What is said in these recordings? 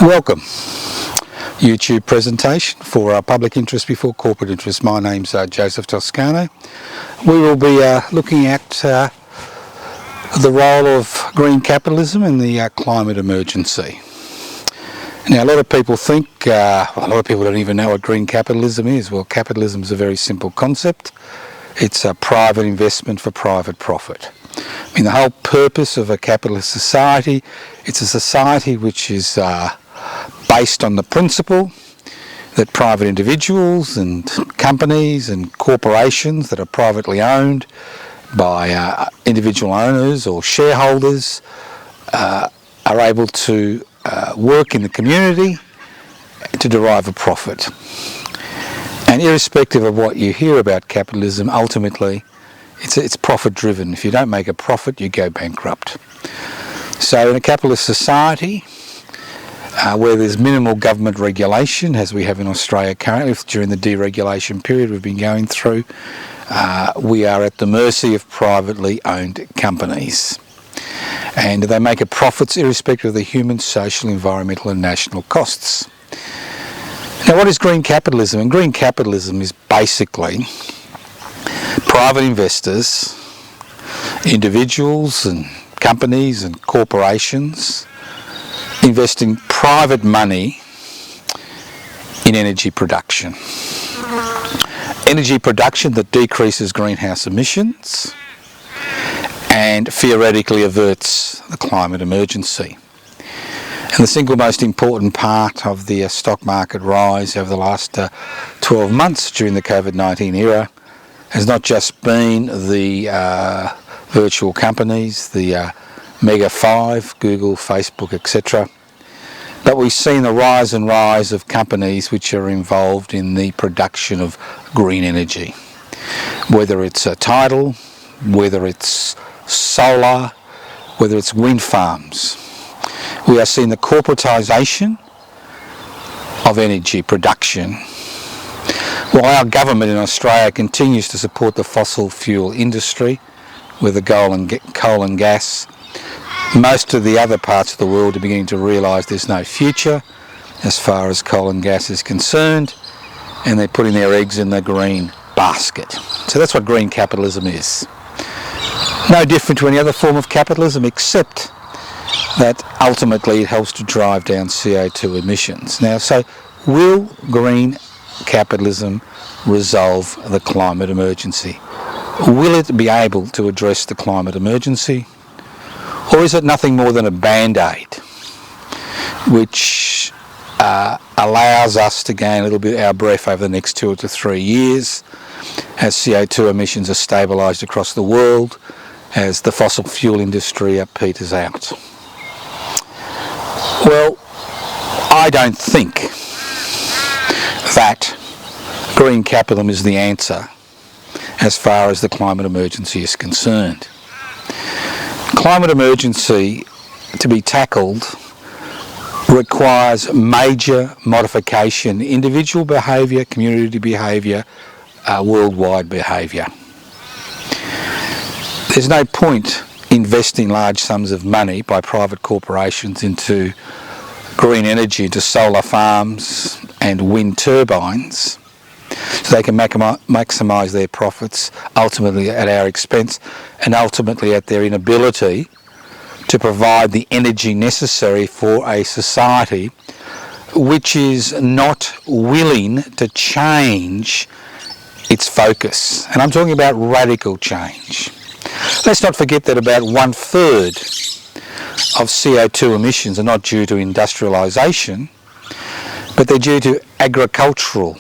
Welcome. YouTube presentation for public interest before corporate interest. My name's Joseph Toscano. We will be looking at the role of green capitalism in the climate emergency. Now, a lot of people think, a lot of people don't even know what green capitalism is. Well, capitalism is a very simple concept. It's a private investment for private profit. I mean, the whole purpose of a capitalist society, it's a society which is based on the principle that private individuals and companies and corporations that are privately owned by individual owners or shareholders are able to work in the community to derive a profit. And irrespective of what you hear about capitalism, ultimately it's profit driven. If you don't make a profit, you go bankrupt. So in a capitalist society where there's minimal government regulation, as we have in Australia currently during the deregulation period we've been going through, we are at the mercy of privately owned companies. And they make a profits irrespective of the human, social, environmental and national costs. Now, what is green capitalism? And green capitalism is basically private investors, individuals and companies and corporations investing private money in energy production. Energy production that decreases greenhouse emissions and theoretically averts the climate emergency. And the single most important part of the stock market rise over the last 12 months during the COVID-19 era has not just been the virtual companies, the Mega Five, Google, Facebook, etc. But we've seen the rise and rise of companies which are involved in the production of green energy. Whether it's tidal, whether it's solar, whether it's wind farms. We are seeing the corporatisation of energy production, while our government in Australia continues to support the fossil fuel industry with the coal and gas. Most of the other parts of the world are beginning to realise there's no future as far as coal and gas is concerned, and they're putting their eggs in the green basket. So that's what green capitalism is. No different to any other form of capitalism, except that ultimately it helps to drive down CO2 emissions. Now, so will green capitalism resolve the climate emergency? Will it be able to address the climate emergency? Or is it nothing more than a band-aid which allows us to gain a little bit of our breath over the next 2 to 3 years as CO2 emissions are stabilised across the world, as the fossil fuel industry peters out? Well, I don't think that green capitalism is the answer as far as the climate emergency is concerned. Climate emergency, to be tackled, requires major modification, individual behaviour, community behaviour, worldwide behaviour. There's no point investing large sums of money by private corporations into green energy, into solar farms and wind turbines, so they can maximise their profits, ultimately at our expense, and ultimately at their inability to provide the energy necessary for a society which is not willing to change its focus. And I'm talking about radical change. Let's not forget that about 1/3 of CO2 emissions are not due to industrialisation, but they're due to agricultural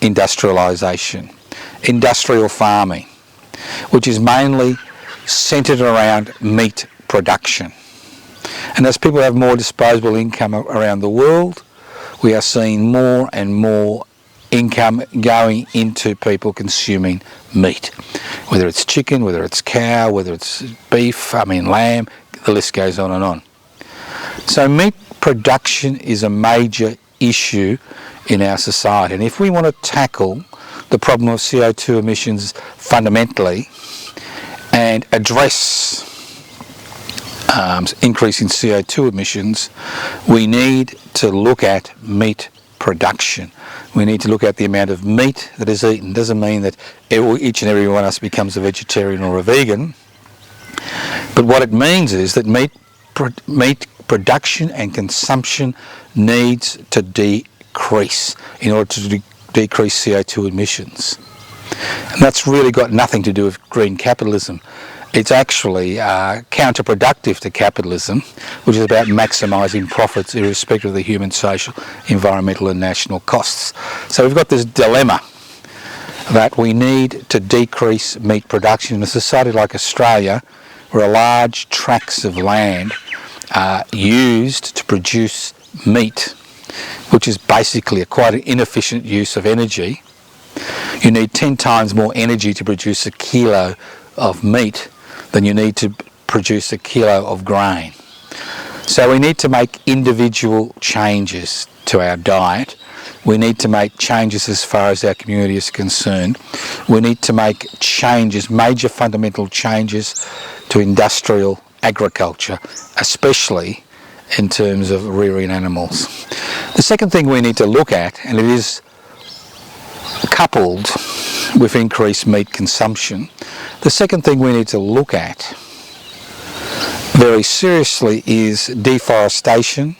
industrialisation, industrial farming, which is mainly centred around meat production. And as people have more disposable income around the world, we are seeing more and more income going into people consuming meat, whether it's chicken, whether it's cow, whether it's beef, lamb, the list goes on and on. So meat production is a major issue in our society, and if we want to tackle the problem of CO2 emissions fundamentally and address increase in CO2 emissions, we need to look at meat production. We need to look at the amount of meat that is eaten. Doesn't mean that each and every one of us becomes a vegetarian or a vegan, but what it means is that meat production and consumption needs to decrease in order to decrease CO2 emissions. And that's really got nothing to do with green capitalism. It's actually counterproductive to capitalism, which is about maximising profits irrespective of the human, social, environmental and national costs. So we've got this dilemma that we need to decrease meat production in a society like Australia, where large tracts of land are used to produce meat, which is basically quite an inefficient use of energy. You need 10 times more energy to produce a kilo of meat than you need to produce a kilo of grain. So we need to make individual changes to our diet. We need to make changes as far as our community is concerned. We need to make changes, major fundamental changes to industrial agriculture, especially in terms of rearing animals. The second thing we need to look at, and it is coupled with increased meat consumption, the second thing we need to look at very seriously is deforestation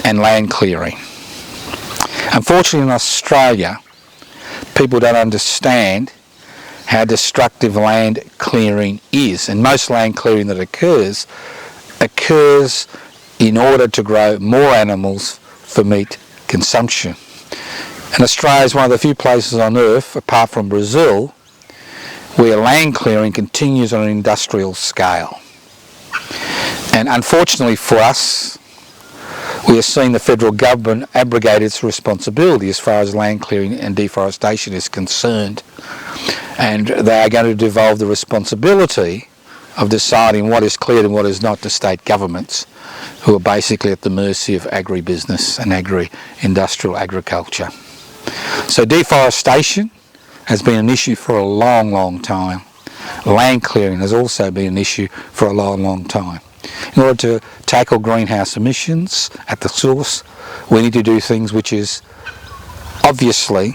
and land clearing. Unfortunately in Australia, people don't understand how destructive land clearing is, and most land clearing that occurs in order to grow more animals for meat consumption. And Australia is one of the few places on earth, apart from Brazil, where land clearing continues on an industrial scale. And unfortunately for us, we are seeing the federal government abrogate its responsibility as far as land clearing and deforestation is concerned. And they are going to devolve the responsibility of deciding what is cleared and what is not to state governments, who are basically at the mercy of agribusiness and agri-industrial agriculture. So deforestation has been an issue for a long, long time. Land clearing has also been an issue for a long, long time. In order to tackle greenhouse emissions at the source, we need to do things which is obviously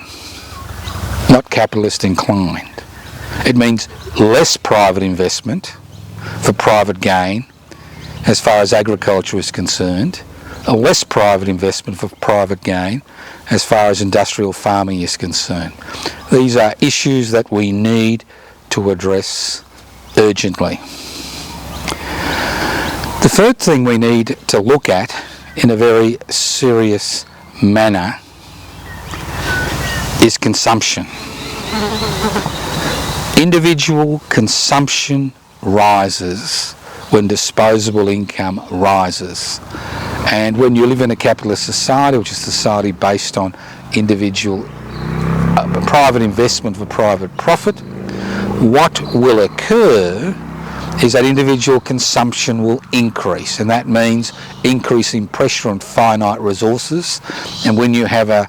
not capitalist inclined. It means less private investment for private gain as far as agriculture is concerned, a less private investment for private gain as far as industrial farming is concerned. These are issues that we need to address urgently. The third thing we need to look at in a very serious manner is consumption. Individual consumption rises when disposable income rises. And when you live in a capitalist society, which is a society based on individual private investment for private profit, what will occur is that individual consumption will increase, and that means increasing pressure on finite resources. And when you have a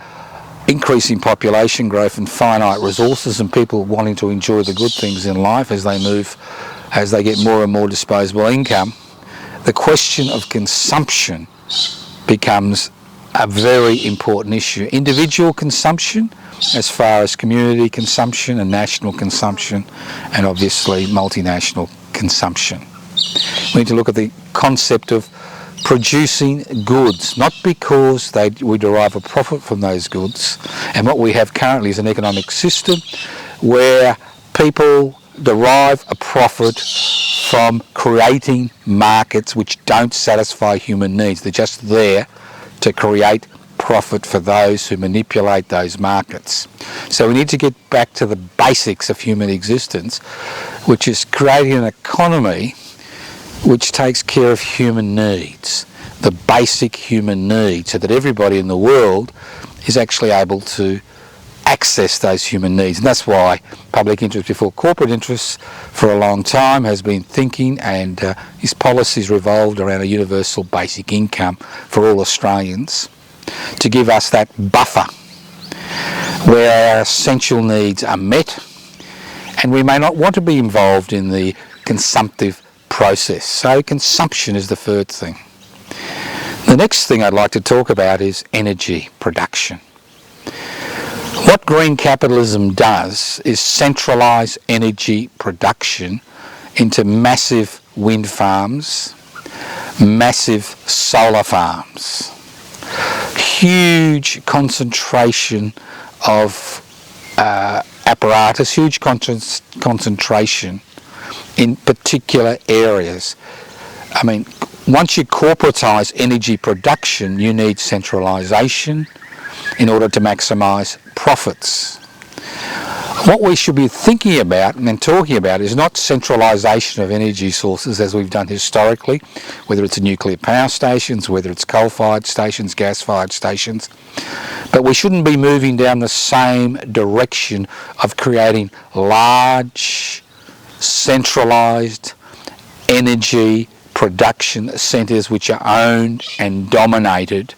increasing population growth and finite resources and people wanting to enjoy the good things in life as they get more and more disposable income, the question of consumption becomes a very important issue. Individual consumption as far as community consumption and national consumption, and obviously multinational consumption. We need to look at the concept of producing goods, not because we derive a profit from those goods. And what we have currently is an economic system where people derive a profit from creating markets which don't satisfy human needs. They're just there to create profit for those who manipulate those markets. So we need to get back to the basics of human existence, which is creating an economy which takes care of human needs, the basic human needs, so that everybody in the world is actually able to access those human needs. And that's why public interest before corporate interests for a long time has been thinking, and his policies revolved around a universal basic income for all Australians, to give us that buffer where our essential needs are met, and we may not want to be involved in the consumptive process. So consumption is the third thing. The next thing I'd like to talk about is energy production. What green capitalism does is centralise energy production into massive wind farms, massive solar farms, huge concentration of apparatus, huge concentration in particular areas. I mean, once you corporatise energy production, you need centralisation in order to maximise profits. What we should be thinking about and then talking about is not centralisation of energy sources as we've done historically, whether it's nuclear power stations, whether it's coal-fired stations, gas-fired stations, but we shouldn't be moving down the same direction of creating large, centralised energy production centres which are owned and dominated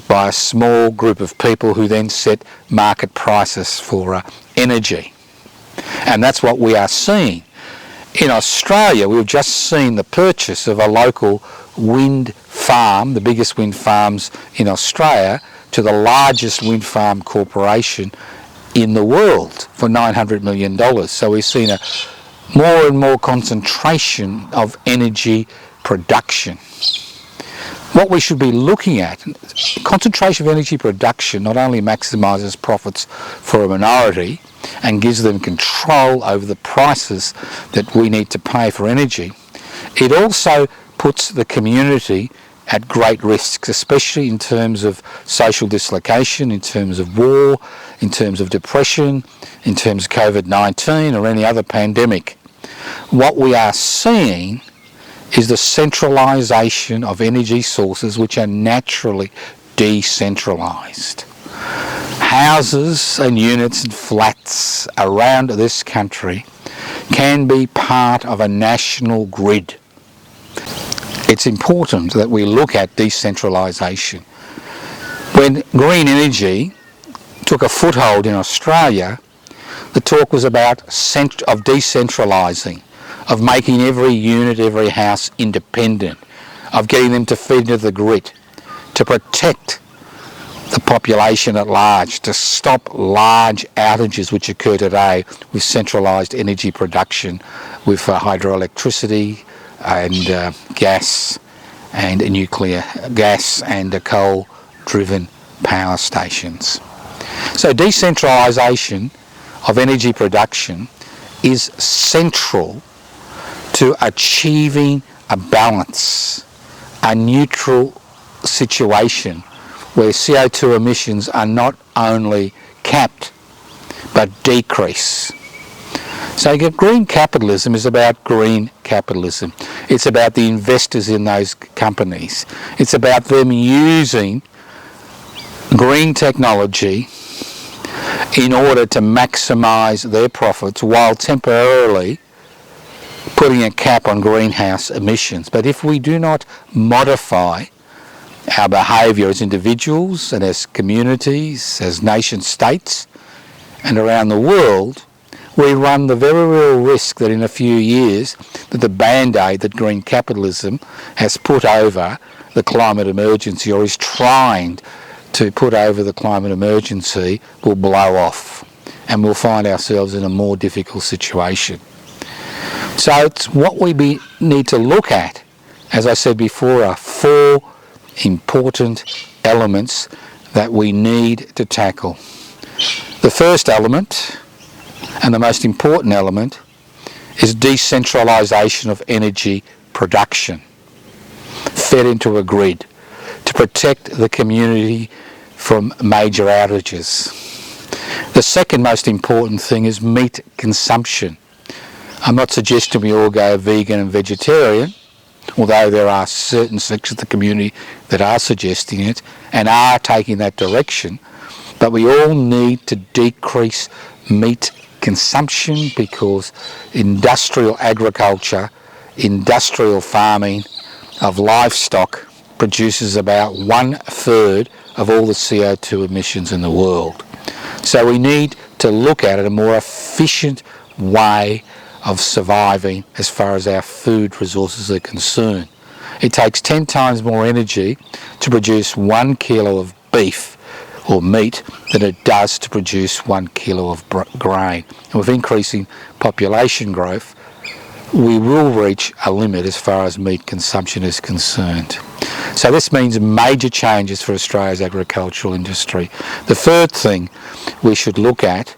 by a small group of people who then set market prices for energy. And that's what we are seeing. In Australia, we've just seen the purchase of a local wind farm, the biggest wind farms in Australia, to the largest wind farm corporation in the world for $900 million. So we've seen a more and more concentration of energy production. What we should be looking at, concentration of energy production not only maximises profits for a minority and gives them control over the prices that we need to pay for energy, it also puts the community at great risks, especially in terms of social dislocation, in terms of war, in terms of depression, in terms of COVID-19 or any other pandemic. What we are seeing is the centralisation of energy sources which are naturally decentralised. Houses and units and flats around this country can be part of a national grid. It's important that we look at decentralisation. When green energy took a foothold in Australia, the talk was about of decentralising, of making every unit, every house independent, of getting them to feed into the grid, to protect the population at large, to stop large outages which occur today with centralised energy production, with hydroelectricity and gas and nuclear gas and coal-driven power stations. So decentralisation of energy production is central to achieving a balance, a neutral situation where CO2 emissions are not only capped but decrease. So green capitalism is about green capitalism. It's about the investors in those companies. It's about them using green technology in order to maximise their profits while temporarily putting a cap on greenhouse emissions. But if we do not modify our behaviour as individuals and as communities, as nation states and around the world, we run the very real risk that in a few years that the band-aid that green capitalism has put over the climate emergency, or is trying to put over the climate emergency, will blow off and we'll find ourselves in a more difficult situation. So it's what we need to look at, as I said before, are four important elements that we need to tackle. The first element, and the most important element, is decentralisation of energy production, fed into a grid, to protect the community from major outages. The second most important thing is meat consumption. I'm not suggesting we all go vegan and vegetarian, although there are certain sections of the community that are suggesting it and are taking that direction, but we all need to decrease meat consumption because industrial agriculture, industrial farming of livestock produces about 1/3 of all the CO2 emissions in the world. So we need to look at it a more efficient way of surviving as far as our food resources are concerned. It takes 10 times more energy to produce 1 kilo of beef or meat than it does to produce 1 kilo of grain. And with increasing population growth, we will reach a limit as far as meat consumption is concerned. So this means major changes for Australia's agricultural industry. The third thing we should look at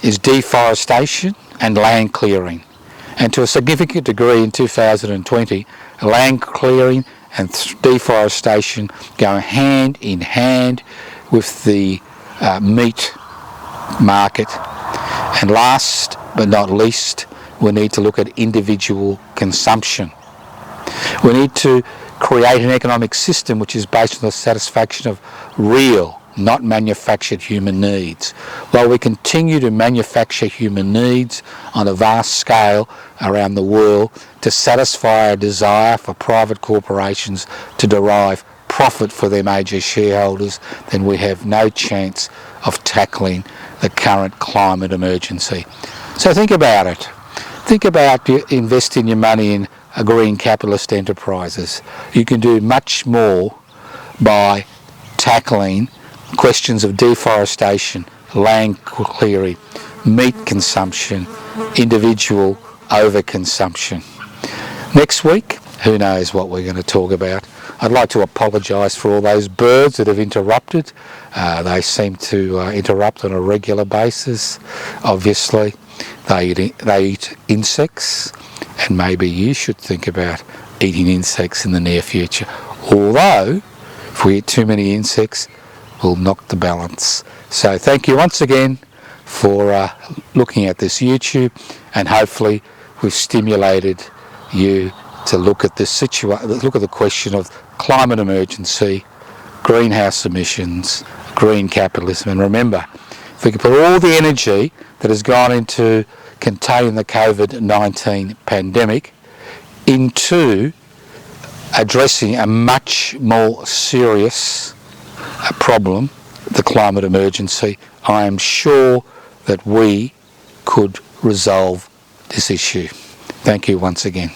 is deforestation and land clearing. And to a significant degree in 2020, land clearing and deforestation go hand in hand with the meat market. And last but not least, we need to look at individual consumption. We need to create an economic system which is based on the satisfaction of real, not manufactured human needs. While we continue to manufacture human needs on a vast scale around the world to satisfy a desire for private corporations to derive profit for their major shareholders, then we have no chance of tackling the current climate emergency. So think about it. Think about investing your money in green capitalist enterprises. You can do much more by tackling questions of deforestation, land clearing, meat consumption, individual overconsumption. Next week, who knows what we're going to talk about. I'd like to apologise for all those birds that have interrupted. They seem to interrupt on a regular basis. Obviously, they eat insects, and maybe you should think about eating insects in the near future. Although, if we eat too many insects, we'll knock the balance. So thank you once again for looking at this YouTube, and hopefully we've stimulated you to look at this look at the question of climate emergency, greenhouse emissions, green capitalism. And remember, if we can put all the energy that has gone into containing the COVID-19 pandemic into addressing a much more serious problem, the climate emergency, I am sure that we could resolve this issue. Thank you once again.